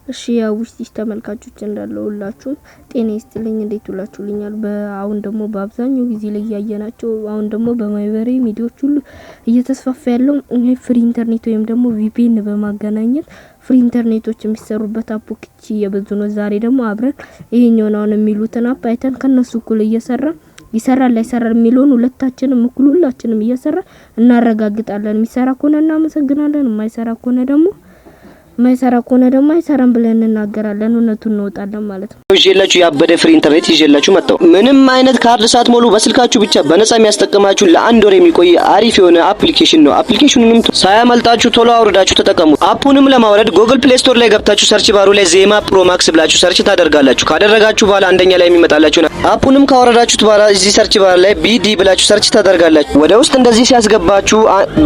እሺ ያው ውስጥ ተመልካቾች እንዳለውላችሁ ጤና ይስጥልኝ እንዴት ውላችሁልኛል በአሁን ደግሞ በአብዛኛው ጊዜ ላይ ያያናቸው አሁን ደግሞ በማህበራዊ ሚዲያዎች ሁሉ እየተስፋፋ ያለው ፍሪ ኢንተርኔት ወይም ደግሞ VPN በማገናኘት ፍሪ ኢንተርኔቶች የሚሰሩበት አፖክቺ የበዙ ነው። ዛሬ ደግሞ አብረን ይሄኛውን አሁን የሚሉትን አፕ አይተን ከነሱ እኩል ይሰራል አይሰራል የሚለውን ሁለታችንም እኩል ሁላችንም እየሰራ እናረጋግጣለን። የሚሰራ ከሆነ እናመሰግናለን፣ የማይሰራ ከሆነ ደግሞ አይሰራም ብለን እናገራለን። እውነቱን እንወጣለን ማለት ነው። ይዤላችሁ ያበደ ፍሪ ኢንተርኔት ይዤላችሁ መጣሁ። ምንም አይነት ካርድ ሳትሞሉ በስልካችሁ ብቻ በነፃ የሚያስጠቅማችሁ ለአንድ ወር የሚቆይ አሪፍ የሆነ አፕሊኬሽን ነው። አፕሊኬሽኑንም ሳያመልጣችሁ ቶሎ አውርዳችሁ ተጠቀሙ። አፑንም ለማውረድ ጉግል ፕሌይ ስቶር ላይ ገብታችሁ ሰርች ባሩ ላይ ዜማ ፕሮ ማክስ ብላችሁ ሰርች ታደርጋላችሁ። ካደረጋችሁ በኋላ አንደኛ ላይ የሚመጣላችሁ አፑንም ካወረዳችሁት በኋላ እዚህ ሰርች ባር ላይ BD ብላችሁ ሰርች ታደርጋላችሁ። ወደ ውስጥ እንደዚህ ሲያስገባችሁ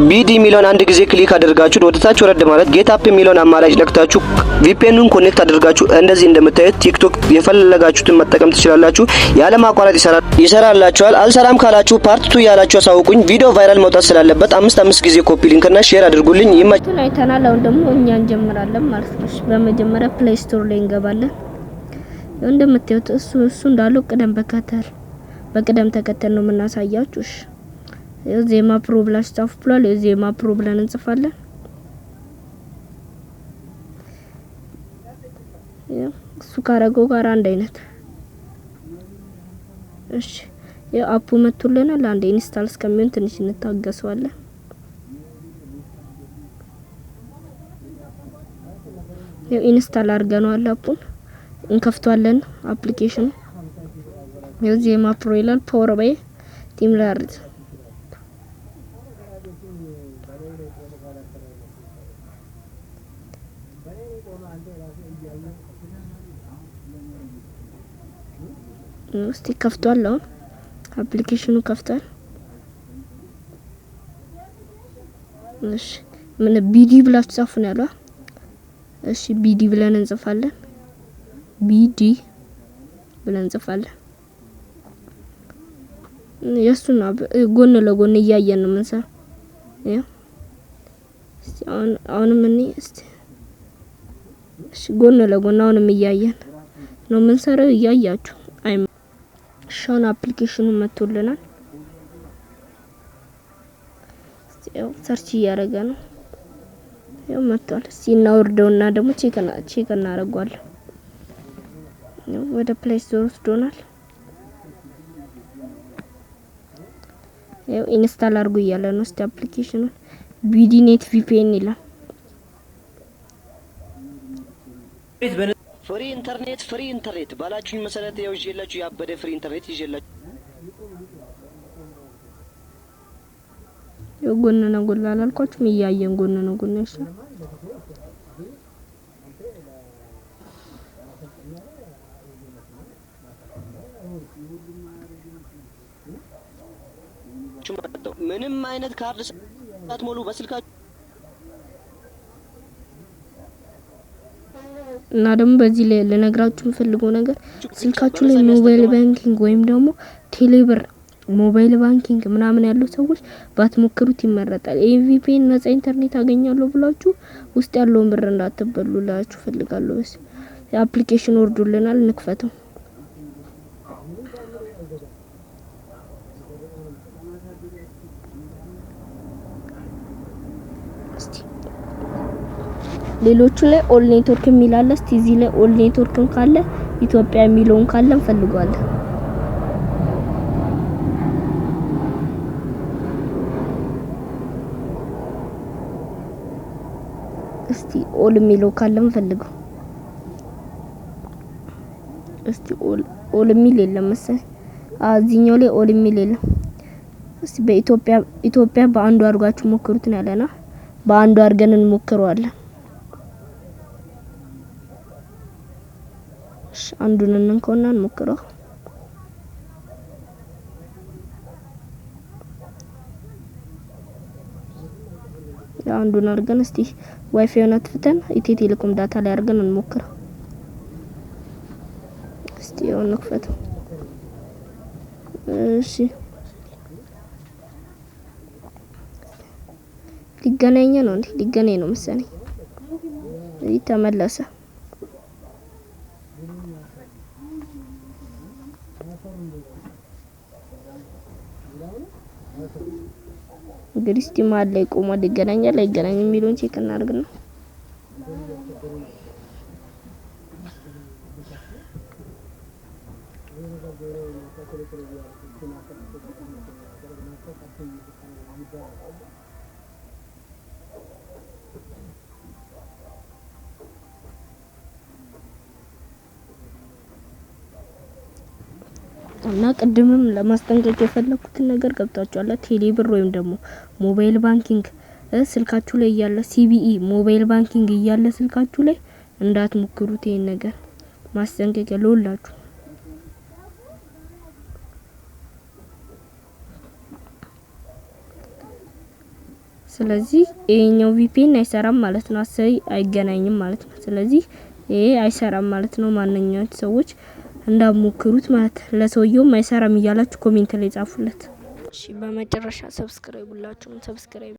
BD የሚለውን አንድ ጊዜ ክሊክ አድርጋችሁ ወደ ታች ወረድ ማለት ጌት አፕ የሚለውን አማራጭ ነክታችሁ VPNን ኮኔክት አድርጋችሁ እንደዚህ እንደምታዩት ቲክቶክ የፈለጋችሁትን መጠቀም ትችላላችሁ። ያለ ማቋረጥ ይሰራላችኋል። አልሰራም ካላችሁ ፓርት 2 ያላችሁ አሳውቁኝ። ቪዲዮ ቫይራል መውጣት ስላለበት 5 ጊዜ ኮፒ ሊንክና ሼር አድርጉልኝ። ይመጣል አይተናል። አሁን ደግሞ እኛ እንጀምራለን ማለት ነው። በመጀመሪያ ፕሌይ ስቶር ላይ እንገባለን። እንደምታዩት እሱ እንዳለው በቅደም ተከተል ነው የምናሳያችሁ። እሺ ዜማ ፕሮ ብላችሁ ጻፉ ብሏል። ዜማ ፕሮ ብለን እንጽፋለን። እሱ ካረገው ጋር አንድ አይነት እሺ የአፑ መጥቶልናል። አንዴ ኢንስታል እስከሚሆን ትንሽ እንታገሰዋለን። ኢንስታል አድርገናል። አፑን እንከፍቷለን። አፕሊኬሽኑ ዜማ ፕሮ ይላል። ፓወር ባይ ቲም ላርድ እስቲ ከፍቷል። አሁን አፕሊኬሽኑ ከፍቷል። እሺ ምን BD ብላችሁ ጻፉ ነው ያለው። እሺ BD ብለን እንጽፋለን። BD ብለን እንጽፋለን። የሱና ጎን ለጎን እያየን ነው የምንሰራው። ያው እስቲ አሁንም እስቲ እሺ ጎን ለጎን አሁንም እያየን ነው የምንሰራው እያያችሁ ሻውን አፕሊኬሽኑ መጥቶልናል። ያው ሰርች እያደረገ ነው። ያው መጥቷል። እስቲ እናወርደውና ደግሞ ቼክ እናደርጋለን። ወደ ፕሌይ ስቶር ወስዶናል። ያው ኢንስታል አድርጉ እያለ ነው። እስቲ አፕሊኬሽኑን BD ኔት VPN ይላል። ፍሪ ኢንተርኔት ባላችሁኝ መሰረት ያው ይዤላችሁ ያበደ ፍሪ ኢንተርኔት ይዤላችሁ ጎን ነው ጎን አላልኳችሁም? እያየን ጎን ነው ጎን ይሻል። ምንም አይነት ካርድ ሳትሞሉ በስልካችሁ እና ደግሞ በዚህ ላይ ለነግራችሁ የምፈልገው ነገር ስልካችሁ ላይ ሞባይል ባንኪንግ ወይም ደግሞ ቴሌብር ሞባይል ባንኪንግ ምናምን ያለው ሰዎች ባትሞክሩት ይመረጣል። VPN ነፃ ኢንተርኔት አገኛለሁ ብላችሁ ውስጥ ያለውን ብር እንዳትበሉላችሁ ፈልጋለሁ። በስ የአፕሊኬሽን ወርዶልናል፣ እንክፈተው። ሌሎቹ ላይ ኦል ኔትወርክ የሚላል እስቲ እዚህ ላይ ኦል ኔትወርክም ካለ ኢትዮጵያ የሚለውን ካለ እንፈልጋለን። እስቲ ኦል የሚለው ካለ እንፈልገው። እስቲ ኦል የሚል የለም መሰለኝ። እዚህኛው ላይ ኦል የሚል የለም። እስቲ በኢትዮጵያ በአንዱ አድርጋችሁ ሞክሩት ነው ያለና በአንዱ አድርገን እንሞክረዋለን። አንዱን እንንከውና እንሞክረው። አንዱን አድርገን እስቲ ዋይፋዩን አጥፍተን ኢትዮ ቴሌኮም ዳታ ላይ አድርገን እንሞክረው። እስቲ ያው እንክፈተው። እሺ ሊገናኝ ነው መሰለኝ። ተመለሰ። እንግዲህ እስቲ መሀል ላይ ቆሞ ይገናኛል አይገናኝም የሚለውን ቼክ እናድርግና እና ቅድምም ለማስጠንቀቅ የፈለኩትን ነገር ገብታችኋል። ቴሌብር ወይም ደግሞ ሞባይል ባንኪንግ ስልካችሁ ላይ ያለ ሲቢኢ ሞባይል ባንኪንግ እያለ ስልካችሁ ላይ እንዳትሞክሩት። ይሄን ነገር ማስጠንቀቂያ ለሁላችሁ። ስለዚህ ይሄኛው ቪፒኤን አይሰራም ማለት ነው። አይገናኝም ማለት ነው። ስለዚህ ይሄ አይሰራም ማለት ነው። ማንኛውም ሰዎች እንዳሞክሩት ማለት ለሰውየውም አይሰራም እያላችሁ ኮሜንት ላይ ጻፉለት። እሺ በመጨረሻ ሰብስክራይብ ሁላችሁም ሰብስክራይብ